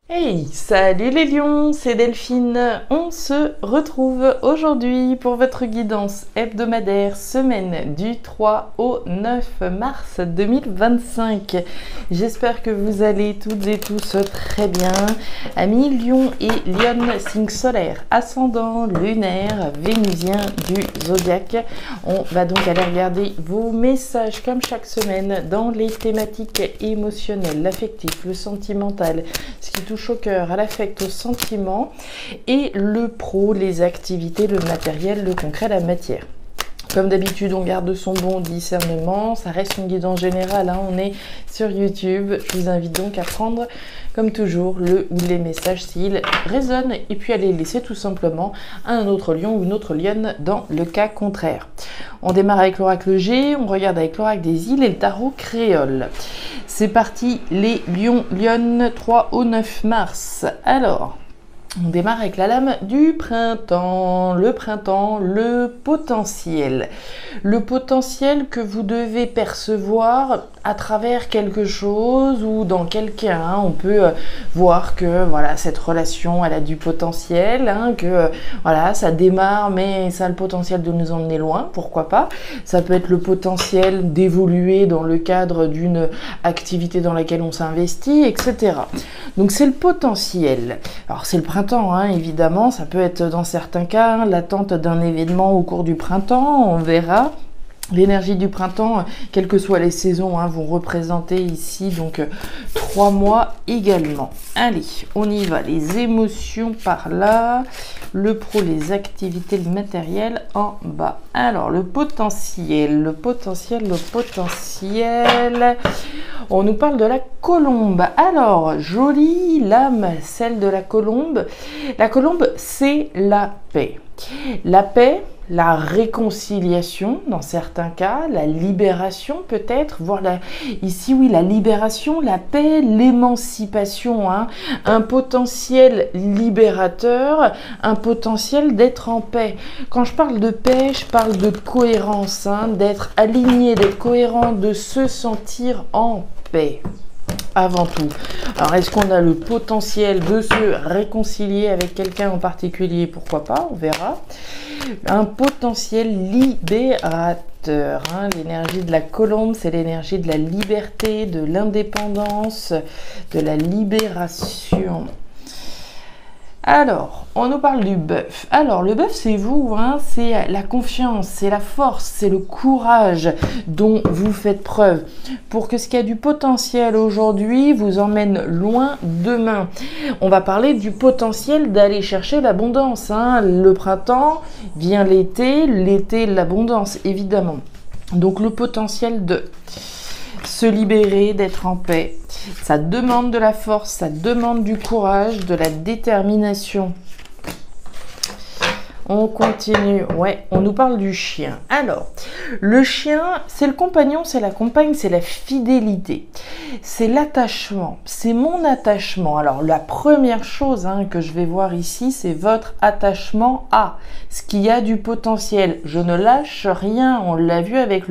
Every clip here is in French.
Hey, salut les lions, c'est Delphine. On se retrouve aujourd'hui pour votre guidance hebdomadaire semaine du 3 au 9 mars 2025. J'espère que vous allez toutes et tous très bien. Amis lion et lionne, signe solaire, ascendant, lunaire, vénusien du zodiaque. On va donc aller regarder vos messages comme chaque semaine dans les thématiques émotionnelles, l'affectif, le sentimental, ce qui touche au cœur, à l'affect, au sentiment, et le pro, les activités, le matériel, le concret, la matière. Comme d'habitude, on garde son bon discernement, ça reste une guidance générale, hein, on est sur YouTube. Je vous invite donc à prendre, comme toujours, le ou les messages s'ils résonnent, et puis à les laisser tout simplement à un autre lion ou une autre lionne dans le cas contraire. On démarre avec l'oracle G, on regarde avec l'oracle des îles et le tarot créole. C'est parti, les lions, lionnes, 3 au 9 mars. Alors, on démarre avec la lame du printemps, le potentiel. Le potentiel que vous devez percevoir à travers quelque chose ou dans quelqu'un. Hein. On peut voir que voilà, cette relation, elle a du potentiel, hein, que voilà, ça démarre, mais ça a le potentiel de nous emmener loin, pourquoi pas. Ça peut être le potentiel d'évoluer dans le cadre d'une activité dans laquelle on s'investit, etc. Donc c'est le potentiel. Alors c'est le printemps, hein, évidemment, ça peut être dans certains cas hein, l'attente d'un événement au cours du printemps, on verra. L'énergie du printemps, quelles que soient les saisons, hein, vont représenter ici donc 3 mois également. Allez, on y va. Les émotions par là, le pro, les activités, le matériel en bas. Alors, le potentiel. On nous parle de la colombe. Alors, jolie lame, celle de la colombe. La colombe, c'est la paix. La paix, la réconciliation dans certains cas, la libération peut-être, voire ici oui, la libération, la paix, l'émancipation, hein, un potentiel libérateur, un potentiel d'être en paix. Quand je parle de paix, je parle de cohérence, hein, d'être aligné, d'être cohérent, de se sentir en paix. Avant tout. Alors, est-ce qu'on a le potentiel de se réconcilier avec quelqu'un en particulier? Pourquoi pas, on verra. Un potentiel libérateur. Hein. L'énergie de la colombe, c'est l'énergie de la liberté, de l'indépendance, de la libération. Alors, on nous parle du bœuf. Alors, le bœuf, c'est vous, hein, c'est la confiance, c'est la force, c'est le courage dont vous faites preuve pour que ce qui a du potentiel aujourd'hui vous emmène loin demain. On va parler du potentiel d'aller chercher l'abondance. Hein. Le printemps vient l'été, l'abondance, évidemment. Donc, le potentiel de se libérer, d'être en paix. Ça demande de la force, ça demande du courage, de la détermination. On continue. Ouais, on nous parle du chien. Alors, le chien, c'est le compagnon, c'est la compagne, c'est la fidélité. C'est l'attachement. C'est mon attachement. Alors, la première chose hein, que je vais voir ici, c'est votre attachement à ce qui a du potentiel. Je ne lâche rien. On l'a vu avec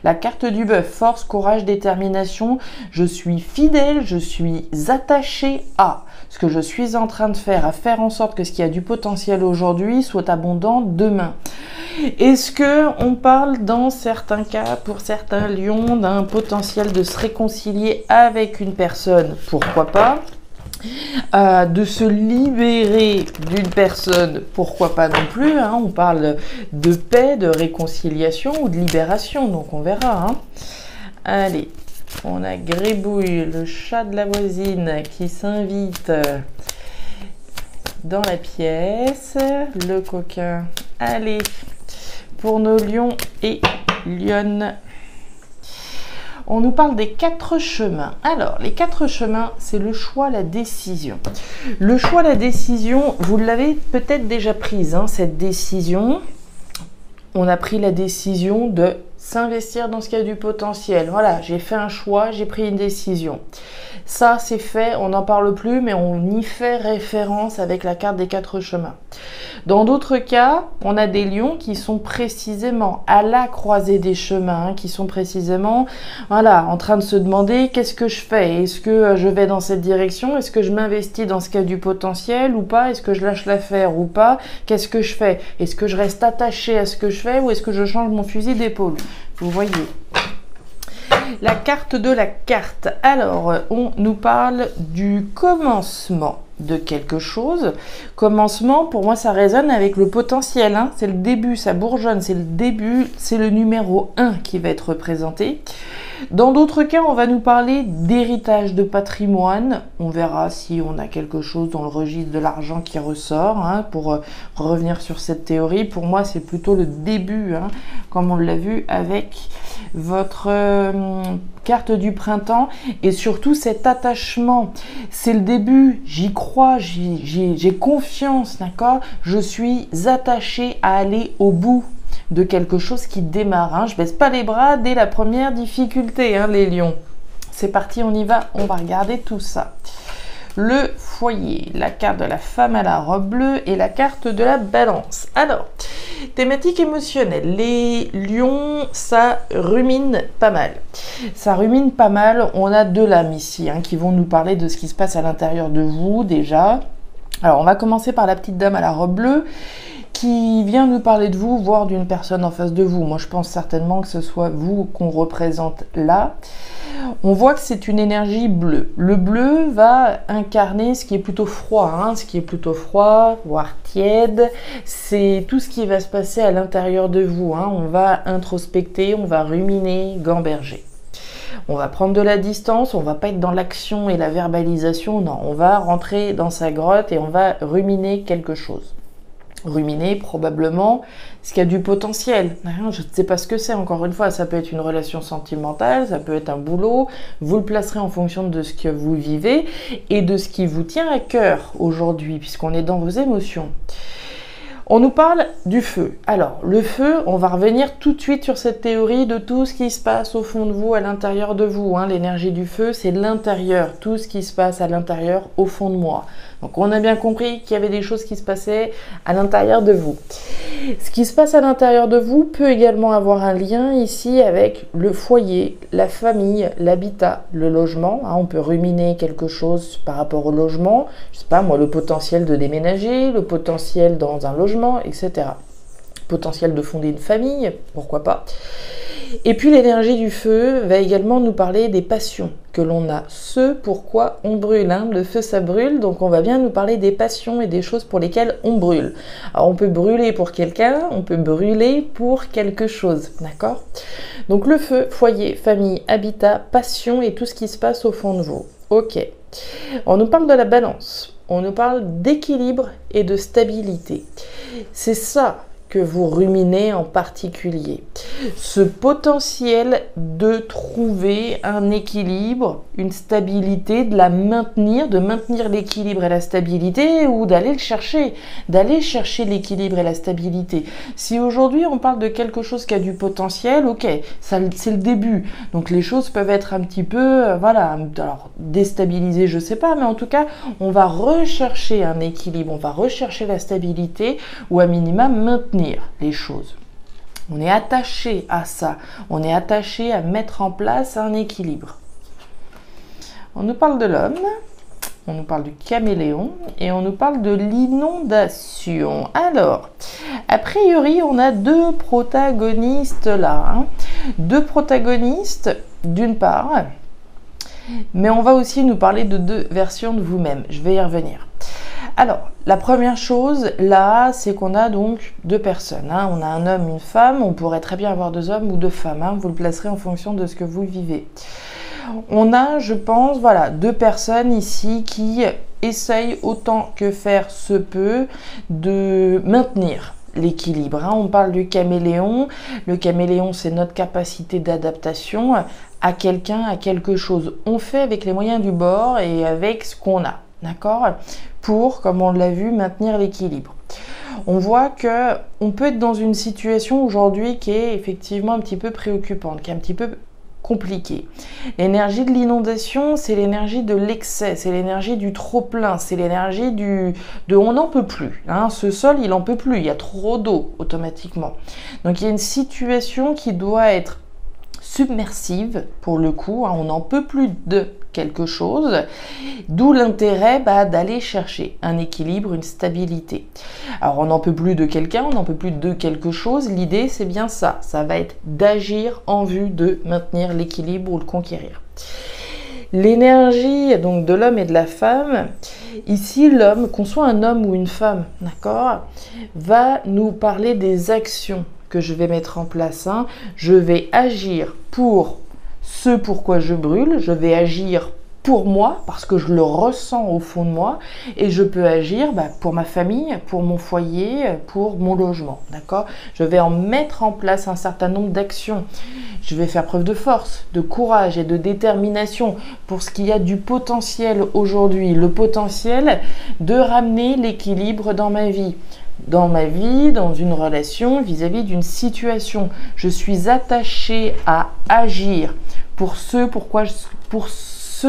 la carte du bœuf. Force, courage, détermination. Je suis fidèle, je suis attaché à ce que je suis en train de faire, à faire en sorte que ce qui a du potentiel aujourd'hui soit abondant demain. Est-ce que on parle dans certains cas, pour certains lions, d'un potentiel de se réconcilier avec une personne? Pourquoi pas? De se libérer d'une personne, pourquoi pas non plus, hein. On parle de paix, de réconciliation ou de libération, donc on verra. Hein. Allez. On a Gribouille, le chat de la voisine qui s'invite dans la pièce. Le coquin. Allez, pour nos lions et lionnes. On nous parle des 4 chemins. Alors, les 4 chemins, c'est le choix, la décision. Le choix, la décision, vous l'avez peut-être déjà prise, hein, cette décision. On a pris la décision de s'investir dans ce qui a du potentiel. Voilà, j'ai fait un choix, j'ai pris une décision. Ça, c'est fait, on n'en parle plus, mais on y fait référence avec la carte des 4 chemins. Dans d'autres cas, on a des lions qui sont précisément à la croisée des chemins, hein, qui sont précisément, voilà, en train de se demander qu'est-ce que je fais? Est-ce que je vais dans cette direction? Est-ce que je m'investis dans ce qui a du potentiel ou pas? Est-ce que je lâche l'affaire ou pas? Qu'est-ce que je fais? Est-ce que je reste attaché à ce que je fais ou est-ce que je change mon fusil d'épaule? Vous voyez. La carte de la carte. Alors, on nous parle du commencement de quelque chose. Commencement, pour moi, ça résonne avec le potentiel. Hein. C'est le début, ça bourgeonne, c'est le début, c'est le numéro 1 qui va être représenté. Dans d'autres cas, on va nous parler d'héritage de patrimoine. On verra si on a quelque chose dans le registre de l'argent qui ressort. Hein, pour revenir sur cette théorie, pour moi, c'est plutôt le début, hein, comme on l'a vu avec votre carte du printemps. Et surtout, cet attachement, c'est le début. J'y crois, j'ai confiance, d'accord? Je suis attachée à aller au bout de quelque chose qui démarre. Hein. Je baisse pas les bras dès la première difficulté, hein, les lions. C'est parti, on y va, on va regarder tout ça. Le foyer, la carte de la femme à la robe bleue et la carte de la balance. Alors, thématique émotionnelle. Les lions, ça rumine pas mal. Ça rumine pas mal. On a deux lames ici, hein, qui vont nous parler de ce qui se passe à l'intérieur de vous déjà. Alors, on va commencer par la petite dame à la robe bleue qui vient nous parler de vous, voire d'une personne en face de vous. Moi, je pense certainement que ce soit vous qu'on représente là. On voit que c'est une énergie bleue. Le bleu va incarner ce qui est plutôt froid, hein, ce qui est plutôt froid, voire tiède. C'est tout ce qui va se passer à l'intérieur de vous. Hein. On va introspecter, on va ruminer, gamberger. On va prendre de la distance, on va pas être dans l'action et la verbalisation, non. On va rentrer dans sa grotte et on va ruminer quelque chose. Ruminer probablement ce qui a du potentiel. Je ne sais pas ce que c'est, encore une fois, ça peut être une relation sentimentale, ça peut être un boulot, vous le placerez en fonction de ce que vous vivez et de ce qui vous tient à cœur aujourd'hui, puisqu'on est dans vos émotions. On nous parle du feu. Alors, le feu, on va revenir tout de suite sur cette théorie de tout ce qui se passe au fond de vous, à l'intérieur de vous. Hein. L'énergie du feu, c'est l'intérieur, tout ce qui se passe à l'intérieur, au fond de moi. Donc, on a bien compris qu'il y avait des choses qui se passaient à l'intérieur de vous. Ce qui se passe à l'intérieur de vous peut également avoir un lien ici avec le foyer, la famille, l'habitat, le logement. Hein, on peut ruminer quelque chose par rapport au logement. Je sais pas, moi, le potentiel de déménager, le potentiel dans un logement, etc. Potentiel de fonder une famille, pourquoi pas. Et puis l'énergie du feu va également nous parler des passions que l'on a, ce pourquoi on brûle. Hein. Le feu, ça brûle, donc on va bien nous parler des passions et des choses pour lesquelles on brûle. Alors on peut brûler pour quelqu'un, on peut brûler pour quelque chose, d'accord? Donc le feu, foyer, famille, habitat, passion et tout ce qui se passe au fond de vous. Ok. On nous parle de la balance, on nous parle d'équilibre et de stabilité. C'est ça que vous ruminez en particulier. Ce potentiel de trouver un équilibre, une stabilité, de la maintenir, de maintenir l'équilibre et la stabilité ou d'aller le chercher, d'aller chercher l'équilibre et la stabilité. Si aujourd'hui on parle de quelque chose qui a du potentiel, ok, c'est le début. Donc les choses peuvent être un petit peu, voilà, alors déstabilisées, je sais pas, mais en tout cas, on va rechercher un équilibre, on va rechercher la stabilité ou à minima maintenir les choses. On est attaché à ça, on est attaché à mettre en place un équilibre. On nous parle de l'homme, on nous parle du caméléon et on nous parle de l'inondation. Alors, a priori, on a deux protagonistes là. Hein. Deux protagonistes, d'une part, mais on va aussi nous parler de deux versions de vous-même. Je vais y revenir. Alors, la première chose, là, c'est qu'on a donc deux personnes. Hein. On a un homme, une femme. On pourrait très bien avoir deux hommes ou deux femmes. Hein. Vous le placerez en fonction de ce que vous vivez. On a, je pense, voilà, deux personnes ici qui essayent autant que faire se peut de maintenir l'équilibre. Hein. On parle du caméléon. Le caméléon, c'est notre capacité d'adaptation à quelqu'un, à quelque chose. On fait avec les moyens du bord et avec ce qu'on a. D'accord? Pour, comme on l'a vu, maintenir l'équilibre. On voit que on peut être dans une situation aujourd'hui qui est effectivement un petit peu préoccupante, qui est un petit peu compliquée. L'énergie de l'inondation, c'est l'énergie de l'excès, c'est l'énergie du trop-plein, c'est l'énergie de on n'en peut plus. Hein. Ce sol, il n'en peut plus, il y a trop d'eau automatiquement. Donc il y a une situation qui doit être submersive pour le coup, hein, on n'en peut plus de quelque chose, d'où l'intérêt d'aller chercher un équilibre, une stabilité. Alors on n'en peut plus de quelqu'un, on n'en peut plus de quelque chose, l'idée c'est bien ça, ça va être d'agir en vue de maintenir l'équilibre ou le conquérir. L'énergie donc de l'homme et de la femme, ici l'homme, qu'on soit un homme ou une femme, d'accord, va nous parler des actions que je vais mettre en place. Hein. Je vais agir pour ce pourquoi je brûle, je vais agir pour moi, parce que je le ressens au fond de moi, et je peux agir pour ma famille, pour mon foyer, pour mon logement, d'accord? Je vais en mettre en place un certain nombre d'actions. Je vais faire preuve de force, de courage et de détermination pour ce qu'il y a du potentiel aujourd'hui, le potentiel de ramener l'équilibre dans ma vie, dans une relation, vis-à-vis d'une situation. Je suis attachée à agir pour ce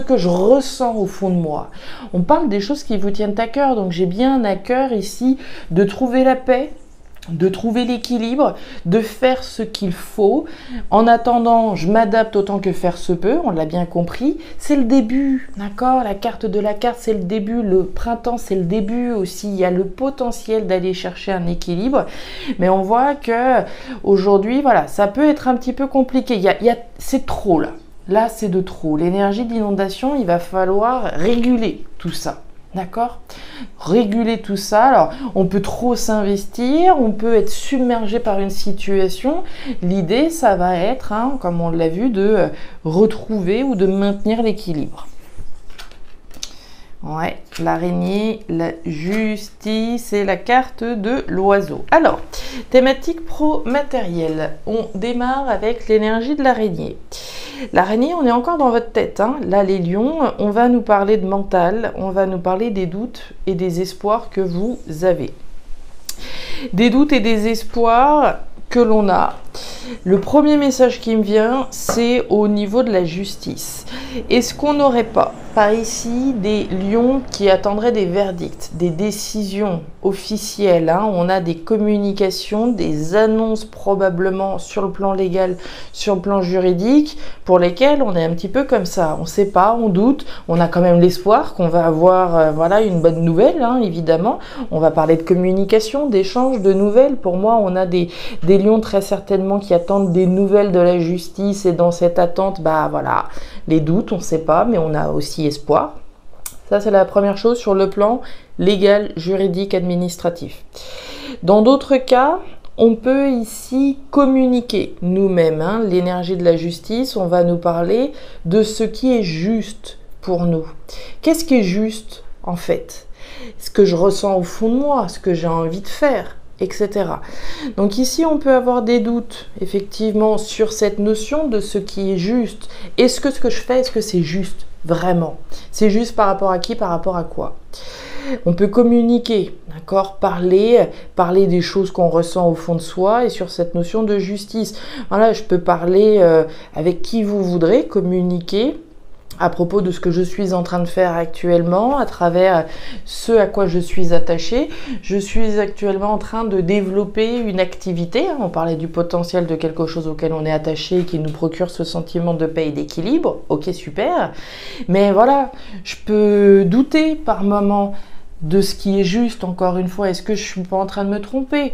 que je ressens au fond de moi. On parle des choses qui vous tiennent à cœur, donc j'ai bien à cœur ici de trouver la paix, de trouver l'équilibre, de faire ce qu'il faut. En attendant, je m'adapte autant que faire se peut, on l'a bien compris. C'est le début, d'accord? La carte de la carte, c'est le début. Le printemps, c'est le début aussi. Il y a le potentiel d'aller chercher un équilibre. Mais on voit que aujourd'hui, voilà, ça peut être un petit peu compliqué. C'est trop là. Là, c'est de trop. L'énergie d'inondation, il va falloir réguler tout ça. D'accord? Réguler tout ça. Alors, on peut trop s'investir, on peut être submergé par une situation. L'idée, ça va être, hein, comme on l'a vu, de retrouver ou de maintenir l'équilibre. Ouais, l'araignée, la justice et la carte de l'oiseau. Alors, thématique pro-matérielle. On démarre avec l'énergie de l'araignée. L'araignée, on est encore dans votre tête. Hein. Là, les lions, on va nous parler de mental, on va nous parler des doutes et des espoirs que vous avez. Des doutes et des espoirs que l'on a. Le premier message qui me vient, c'est au niveau de la justice. Est-ce qu'on n'aurait pas, par ici, des lions qui attendraient des verdicts, des décisions officielles, hein? On a des communications, des annonces probablement sur le plan légal, sur le plan juridique, pour lesquelles on est un petit peu comme ça. On ne sait pas, on doute, on a quand même l'espoir qu'on va avoir voilà, une bonne nouvelle, hein, évidemment. On va parler de communication, d'échange, de nouvelles. Pour moi, on a des lions très certainement qui attendent des nouvelles de la justice, et dans cette attente, voilà, les doutes, on ne sait pas, mais on a aussi espoir. Ça, c'est la première chose sur le plan légal, juridique, administratif. Dans d'autres cas, on peut ici communiquer nous-mêmes, hein, l'énergie de la justice, on va nous parler de ce qui est juste pour nous. Qu'est-ce qui est juste, en fait? Ce que je ressens au fond de moi, ce que j'ai envie de faire, etc. Donc ici, on peut avoir des doutes, effectivement, sur cette notion de ce qui est juste. Est-ce que ce que je fais, est-ce que c'est juste, vraiment? C'est juste par rapport à qui, par rapport à quoi? On peut communiquer, d'accord, parler des choses qu'on ressent au fond de soi et sur cette notion de justice. Voilà, je peux parler avec qui vous voudrez, communiquer à propos de ce que je suis en train de faire actuellement, à travers ce à quoi je suis attachée. Je suis actuellement en train de développer une activité. On parlait du potentiel de quelque chose auquel on est attaché, qui nous procure ce sentiment de paix et d'équilibre. Ok, super. Mais voilà, je peux douter par moments de ce qui est juste, encore une fois. Est-ce que je suis pas en train de me tromper?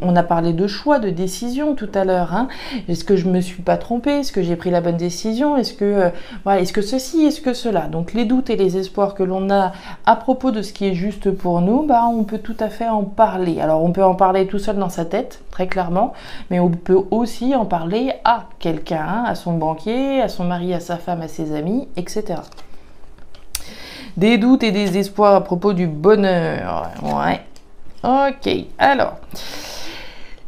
On a parlé de choix, de décision tout à l'heure. Hein. Est-ce que je me suis pas trompée? Est-ce que j'ai pris la bonne décision? Est-ce que voilà, est-ce que ceci, est-ce que cela? Donc les doutes et les espoirs que l'on a à propos de ce qui est juste pour nous, on peut tout à fait en parler. Alors on peut en parler tout seul dans sa tête, très clairement, mais on peut aussi en parler à quelqu'un, hein, à son banquier, à son mari, à sa femme, à ses amis, etc. Des doutes et des espoirs à propos du bonheur. Ouais. Ok. Alors,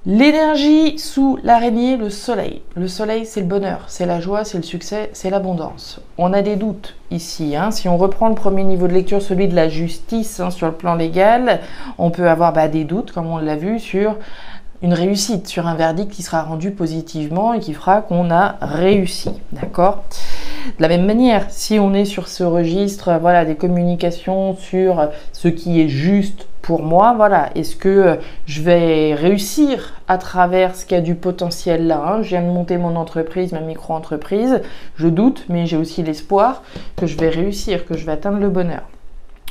L'énergie sous l'araignée, le soleil. Le soleil, c'est le bonheur, c'est la joie, c'est le succès, c'est l'abondance. On a des doutes ici. Si on reprend le premier niveau de lecture, celui de la justice sur le plan légal, on peut avoir des doutes, comme on l'a vu, sur une réussite, sur un verdict qui sera rendu positivement et qui fera qu'on a réussi. D'accord ? De la même manière, si on est sur ce registre, des communications sur ce qui est juste pour moi, est-ce que je vais réussir à travers ce qui a du potentiel là, Je viens de monter mon entreprise, ma micro-entreprise, je doute, mais j'ai aussi l'espoir que je vais réussir, que je vais atteindre le bonheur.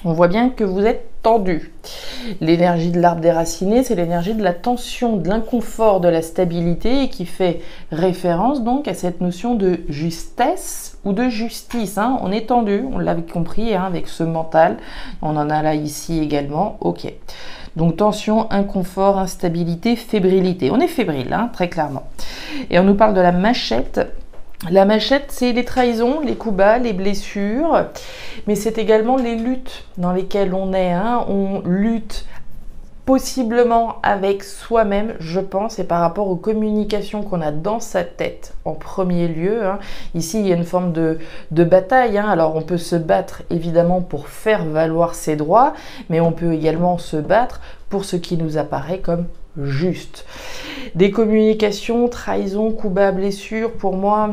On voit bien que vous êtes tendu. L'énergie de l'arbre déraciné, c'est l'énergie de la tension, de l'inconfort, de la stabilité et qui fait référence donc à cette notion de justesse ou de justice. On est tendu, on l'avait compris avec ce mental. On en a là ici également. Ok. Donc tension, inconfort, instabilité, fébrilité. On est fébrile, très clairement. Et on nous parle de la machette. La machette, c'est les trahisons, les coups bas, les blessures, mais c'est également les luttes dans lesquelles on est. On lutte possiblement avec soi-même, je pense, et par rapport aux communications qu'on a dans sa tête en premier lieu. Ici, il y a une forme de bataille. Alors, on peut se battre évidemment pour faire valoir ses droits, mais on peut également se battre pour ce qui nous apparaît comme juste. Des communications, trahison, coups bas, blessure, pour moi,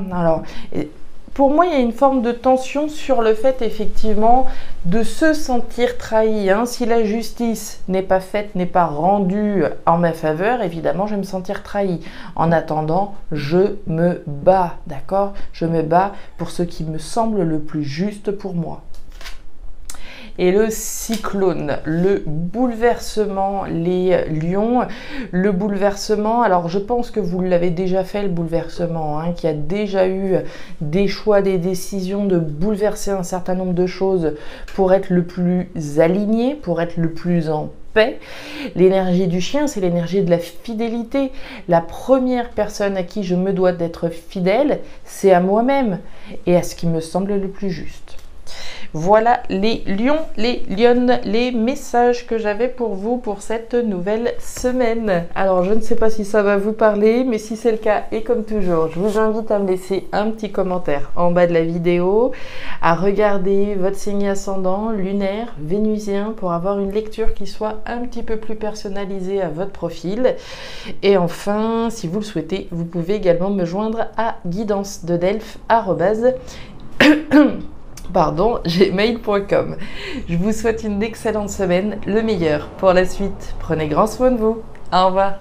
il y a une forme de tension sur le fait effectivement de se sentir trahi. Si la justice n'est pas faite, n'est pas rendue en ma faveur, évidemment, je vais me sentir trahi. En attendant, je me bats, d'accord ? Je me bats pour ce qui me semble le plus juste pour moi. Et le cyclone, le bouleversement, les lions, le bouleversement, alors je pense que vous l'avez déjà fait le bouleversement, qu'il y a déjà eu des choix, des décisions de bouleverser un certain nombre de choses pour être le plus aligné, pour être le plus en paix. L'énergie du chien, c'est l'énergie de la fidélité. La première personne à qui je me dois d'être fidèle, c'est à moi-même et à ce qui me semble le plus juste. Voilà les lions, les lionnes, les messages que j'avais pour vous pour cette nouvelle semaine. Alors, je ne sais pas si ça va vous parler, mais si c'est le cas, et comme toujours, je vous invite à me laisser un petit commentaire en bas de la vidéo, à regarder votre signe ascendant, lunaire, vénusien, pour avoir une lecture qui soit un petit peu plus personnalisée à votre profil. Et enfin, si vous le souhaitez, vous pouvez également me joindre à guidance-de-delphes@gmail.com. Je vous souhaite une excellente semaine, le meilleur pour la suite. Prenez grand soin de vous. Au revoir.